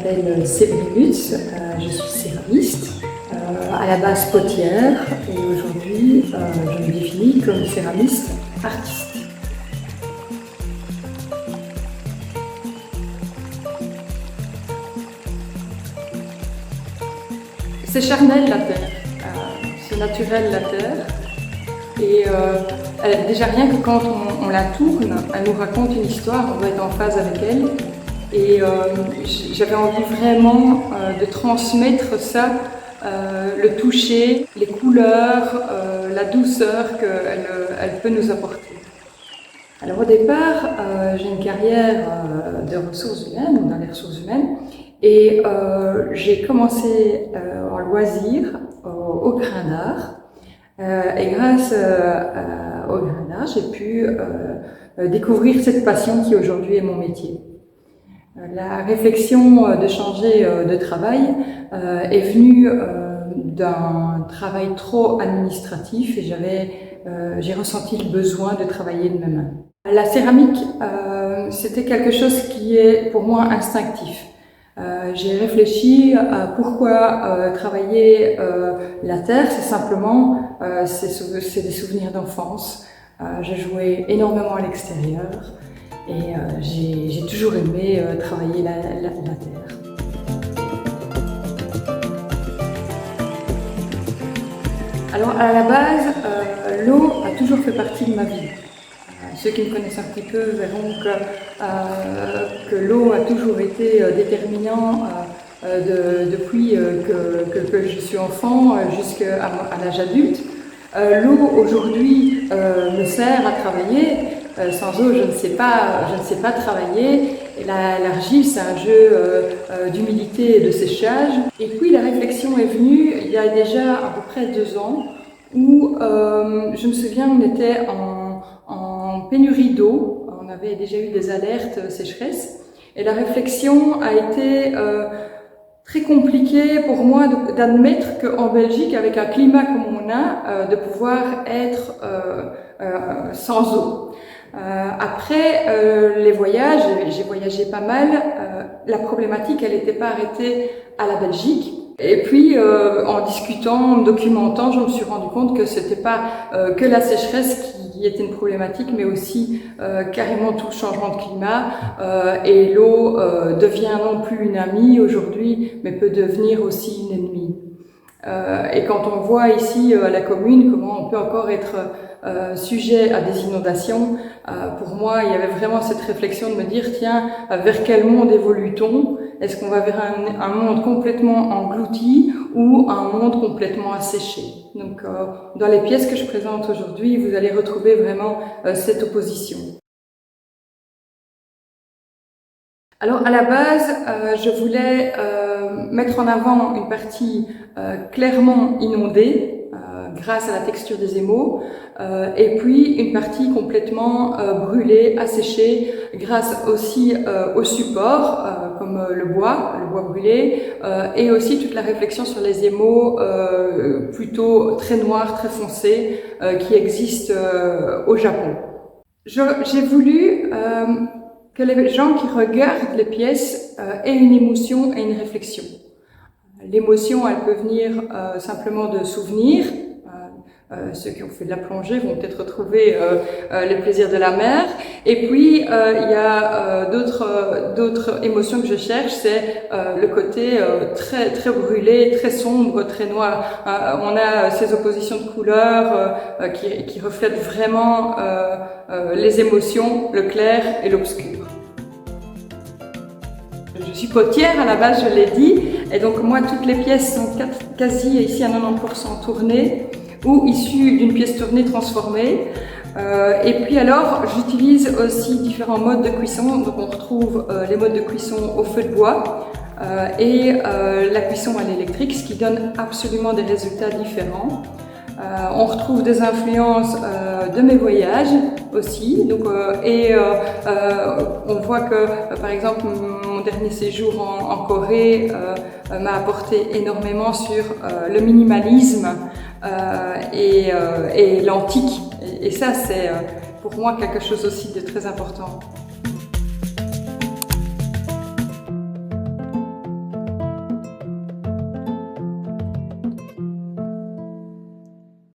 m'appelle Séverine Lutz, je suis céramiste, à la base potière, et aujourd'hui je me définis comme céramiste artiste. C'est charnel la terre, c'est naturel la terre, et déjà rien que quand on la tourne, elle nous raconte une histoire, on doit être en phase avec elle. Et j'avais envie vraiment de transmettre ça, le toucher, les couleurs, la douceur qu'elle peut nous apporter. Alors au départ, j'ai une carrière de ressources humaines, dans les ressources humaines, et j'ai commencé en loisir au grain d'art. Et grâce au grain d'art, j'ai pu découvrir cette passion qui aujourd'hui est mon métier. La réflexion de changer de travail est venue d'un travail trop administratif et j'ai ressenti le besoin de travailler de mes mains. La céramique, c'était quelque chose qui est pour moi instinctif. J'ai réfléchi à pourquoi travailler la terre, c'est simplement c'est des souvenirs d'enfance. J'ai joué énormément à l'extérieur. Et j'ai toujours aimé travailler la terre. Alors à la base, l'eau a toujours fait partie de ma vie. Ceux qui me connaissent un petit peu verront que l'eau a toujours été déterminant depuis que je suis enfant jusqu'à l'âge adulte. L'eau aujourd'hui me sert à travailler. Sans eau, je ne sais pas travailler. Et l'argile, c'est un jeu d'humidité et de séchage. Et puis la réflexion est venue il y a déjà à peu près 2 ans, où je me souviens, on était en pénurie d'eau. On avait déjà eu des alertes sécheresse. Et la réflexion a été très compliqué pour moi d'admettre qu'en Belgique, avec un climat comme on a, de pouvoir être sans eau. Après les voyages, j'ai voyagé pas mal, la problématique elle n'était pas arrêtée à la Belgique. Et puis en discutant, en me documentant, je me suis rendu compte que c'était pas que la sécheresse qui était une problématique, mais aussi carrément tout le changement de climat. Et l'eau devient non plus une amie aujourd'hui, mais peut devenir aussi une ennemie. Et quand on voit ici à la commune comment on peut encore être sujet à des inondations, pour moi il y avait vraiment cette réflexion de me dire tiens, vers quel monde évolue-t-on? Est-ce qu'on va vers un monde complètement englouti ou un monde complètement asséché? Donc dans les pièces que je présente aujourd'hui, vous allez retrouver vraiment cette opposition. Alors à la base, je voulais mettre en avant une partie clairement inondée grâce à la texture des émaux et puis une partie complètement brûlée, asséchée grâce aussi au support comme le bois brûlé et aussi toute la réflexion sur les émaux plutôt très noirs, très foncés qui existent au Japon. J'ai voulu que les gens qui regardent les pièces aient une émotion et une réflexion. L'émotion, elle peut venir simplement de souvenirs. Ceux qui ont fait de la plongée vont peut-être retrouver les plaisirs de la mer. Et puis, il y a d'autres émotions que je cherche, c'est le côté très, très brûlé, très sombre, très noir. On a ces oppositions de couleurs qui reflètent vraiment les émotions, le clair et l'obscur. Je suis potière à la base, je l'ai dit, et donc moi toutes les pièces sont quasi ici à 90% tournées ou issues d'une pièce tournée transformée. Et puis alors j'utilise aussi différents modes de cuisson, donc on retrouve les modes de cuisson au feu de bois et la cuisson à l'électrique, ce qui donne absolument des résultats différents. On retrouve des influences de mes voyages aussi, donc, on voit que par exemple mon dernier séjour en Corée m'a apporté énormément sur le minimalisme et l'antique, et ça c'est pour moi quelque chose aussi de très important.